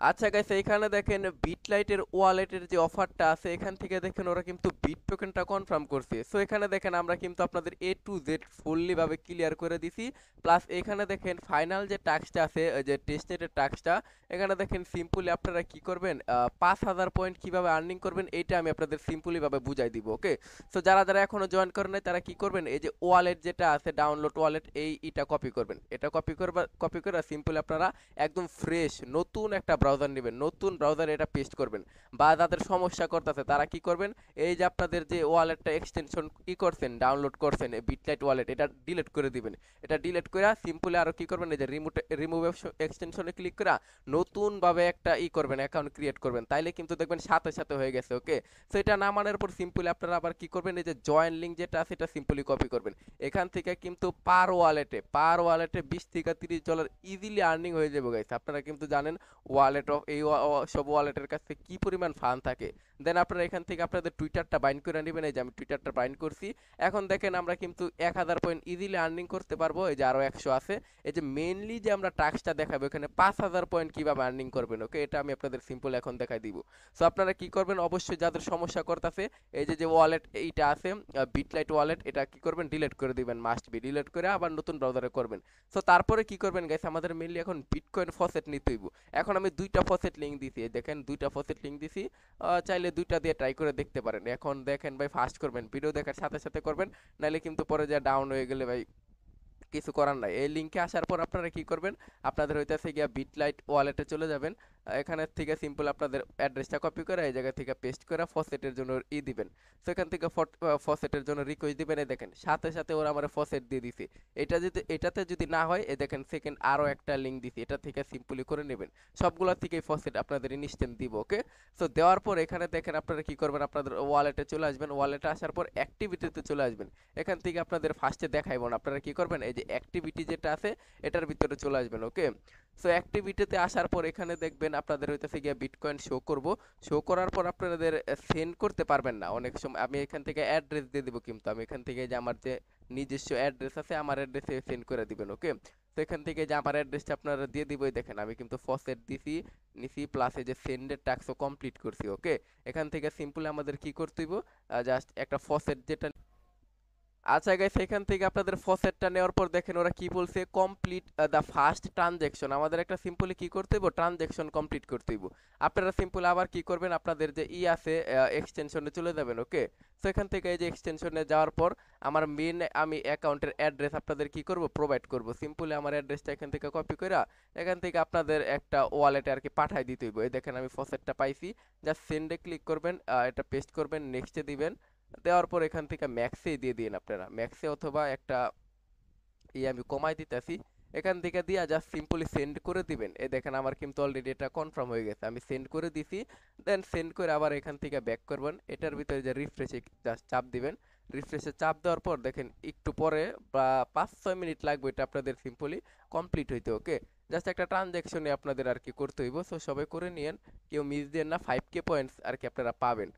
আচ্ছা গাইস, এইখানে দেখেন বিটলাইটের ওয়ালেটের যে অফারটা আছে, এখান থেকে দেখেন ওরা কিন্তু বিট টোকেনটা কনফার্ম করছে। সো এখানে দেখেন আমরা কিন্তু আপনাদের A to Z ফুললি ভাবে ক্লিয়ার করে দিছি। প্লাস এখানে দেখেন ফাইনাল যে টাস্কটা আছে, ওই যে টেস্টনেটের টাস্কটা, এখানে দেখেন সিম্পলি আপনারা কি করবেন, 5,000 পয়েন্ট কিভাবে আর্নিং করবেন এইটা আমি আপনাদের সিম্পলি ভাবে বুঝাই দিব। ওকে, সো যারা যারা এখনো জয়েন করেন নাই তারা কি করবেন, এই যে ওয়ালেট যেটা আছে ডাউনলোড ওয়ালেট, এটা কপি করবেন। এটা কপি করে সিম্পলি আপনারা একদম ফ্রেশ নতুন একটা ব্রাউজার নেবেন, নতুন ব্রাউজারে এটা পেস্ট করবেন। বা যাদের সমস্যা করতেছে তারা কি করবেন, এই যে আপনাদের যে ওয়ালেটটা এক্সটেনশন করছেন, ডাউনলোড করছেন বিটলাইট ওয়ালেট, এটা ডিলিট করে দিবেন। এটা ডিলিট করে সিম্পলি আরো কি করবেন, এই যে রিমুভ এক্সটেনশনে ক্লিক করে নতুন ভাবে একটা করবেন, অ্যাকাউন্ট ক্রিয়েট করবেন, তাইলে কিন্তু দেখবেন সাথে সাথে হয়ে গেছে। ওকে, সো এটা না মানার পর সিম্পলি আপনারা আবার কি করবেন, এই যে জয়েন লিঙ্ক যেটা আছে এটা সিম্পলি কপি করবেন। এখান থেকে কিন্তু পার ওয়ালেটে 20 থেকে 30 ডলার ইজিলি আর্নিং হয়ে যাবে গাইস। আপনারা কিন্তু জানেন ওয়ালেট অফ সব ওয়ালেটের কাছে কি পরিমাণ ফান্ড থাকে। দেন আপনারা এখান থেকে আপনাদের টুইটারটা বাইন্ড করে নেবেন। এই যে আমি টুইটারটা বাইন্ড করছি। এখন দেখেন আমরা কিন্তু 1,000 পয়েন্ট ইজিলি আর্নিং করতে পারবো। এই যে আরো 100 আছে। এই যে মেইনলি যে আমরা টাস্কটা দেখাবো এখানে 5,000 পয়েন্ট কিভাবে আর্নিং করবেন। ওকে, এটা আমি আপনাদের সিম্পল এখন দেখাই দিব। সো আপনারা কি করবেন, অবশ্যই যাদের সমস্যা করতেছে এই যে যে ওয়ালেট এইটা আছে, বিটলাইট ওয়ালেট, এটা কি করবেন, ডিলিট করে দিবেন। মাস্ট বি ডিলিট করে আবার নতুন ব্রাউজারে করবেন। সো তারপরে কি করবেন গাইস, আমাদের মেইনলি এখন বিটকয়েন ফসেট নিতে হইব। এখন আমি দুইটা ফসেট লিংক দিছি, এই দেখেন দুইটা ফসেট লিংক দিছি। চাইলে দুইটা দিয়ে ট্রাই করে দেখতে পারেন। এখন দেখেন ভাই, ফাস্ট করবেন, ভিডিও দেখার সাথে সাথে করবেন, নাহলে কিন্তু পরে যা ডাউন হয়ে গেলে ভাই কিছু করার নাই। এই লিঙ্কে আসার পর আপনারা কি করবেন, আপনাদের হইতেছে গিয়া বিটলাইট ওয়ালেটে চলে যাবেন। এখানে থেকে সিম্পল আপনাদের অ্যাড্রেসটা কপি করে এই জায়গা থেকে পেস্ট করে ফসেটের জন্য দিবেন। তো এখান থেকে ফসেটের জন্য রিকোয়েস্ট দিবেন। এই দেখেন সাথে সাথে ওরা আমার ফসেট দিয়ে দিছে। এটাতে যদি না হয়, এই দেখেন সেকেন্ড আরও একটা লিঙ্ক দিছি, এটা থেকে সিম্পলি করে নেবেন। সবগুলো থেকেই ফসেট আপনাদের ইনস্ট্যান্ট দিব। ওকে, সো দেওয়ার পর এখানে দেখেন আপনারা কি করবেন, আপনাদের ওয়ালেটে চলে আসবেন। ওয়ালেটে আসার পর অ্যাক্টিভিটিতে চলে আসবেন। এখান থেকে আপনাদের ফার্স্টে দেখাইব না, আপনারা কি করবেন, এই যে অ্যাক্টিভিটি যেটা আছে এটার ভিতরে চলে আসবেন। ওকে, সো অ্যাক্টিভিটিতে আসার পর এখানে দেখবেন আপনাদের হইতেছে গিয়ে বিটকয়েন শো করব। শো করার পর আপনাদের সেন্ড করতে পারবেন না অনেক সময়। আমি এখান থেকে অ্যাড্রেস দিয়ে দিব, কিন্তু আমি এখান থেকে যে আমার যে নিজস্ব অ্যাড্রেস আছে আমার অ্যাড্রেসে সেন্ড করে দিবেন। ওকে, তো এখান থেকে যে আমার অ্যাড্রেসটা আপনারা দিয়ে দিবই, দেখেন আমি কিন্তু ফসেট দিছি নিছি, প্লাস এই যে সেন্ডের টাস্কও কমপ্লিট করছি। ওকে, এখান থেকে সিম্পলি আমাদের কি করতে হইব, জাস্ট একটা ফসেট যেটা, আচ্ছা গাইস, এখান থেকে আপনাদের ফসেটটা নেওয়ার পর দেখেন ওরা কি বলছে, কমপ্লিট দ্য ফার্স্ট ট্রানজ্যাকশন। আমাদের একটা সিম্পলি কি করতে হইব, ট্রানজ্যাকশন কমপ্লিট করতে হইব। আপনারা সিম্পল আবার কি করবেন, আপনাদের যে আছে এক্সটেনশনে চলে যাবেন। ওকে, তো এখান থেকে এই যে এক্সটেনশনে যাওয়ার পর আমার মেন আমি অ্যাকাউন্টের অ্যাড্রেস আপনাদের কি করব, প্রোভাইড করব। সিম্পলি আমার অ্যাড্রেসটা এখান থেকে কপি করে এখান থেকে আপনাদের একটা ওয়ালেটে আর কি পাঠাই দিতে হইব। এই দেখেন আমি ফসেটটা পাইছি, জাস্ট সেন্ডে ক্লিক করবেন, এটা পেস্ট করবেন, নেক্সটে দিবেন। দেওয়ার পর এখান থেকে ম্যাক্সে দিয়ে দিন আপনারা, ম্যাক্সে অথবা একটা আমি কমাই দিতেছি। এখান থেকে দিয়া জাস্ট সিম্পলি সেন্ড করে দিবেন। এই দেখেন আমার কিন্তু অলরেডি এটা কনফার্ম হয়ে গেছে, আমি সেন্ড করে দিছি। দেন সেন্ড করে আবার এখান থেকে ব্যাক করবেন, এটার ভিতরে যে রিফ্রেশে জাস্ট চাপ দিবেন। রিফ্রেশে চাপ দেওয়ার পর দেখেন একটু পরে বা 5-6 মিনিট লাগবে এটা আপনাদের সিম্পলি কমপ্লিট হইতে। ওকে, জাস্ট একটা ট্রানজ্যাকশনে আপনাদের আর কি করতে হইব। সো সবাই করে নিয়েন, কেউ মিস দেন না, 5K পয়েন্টস আর কি আপনারা পাবেন।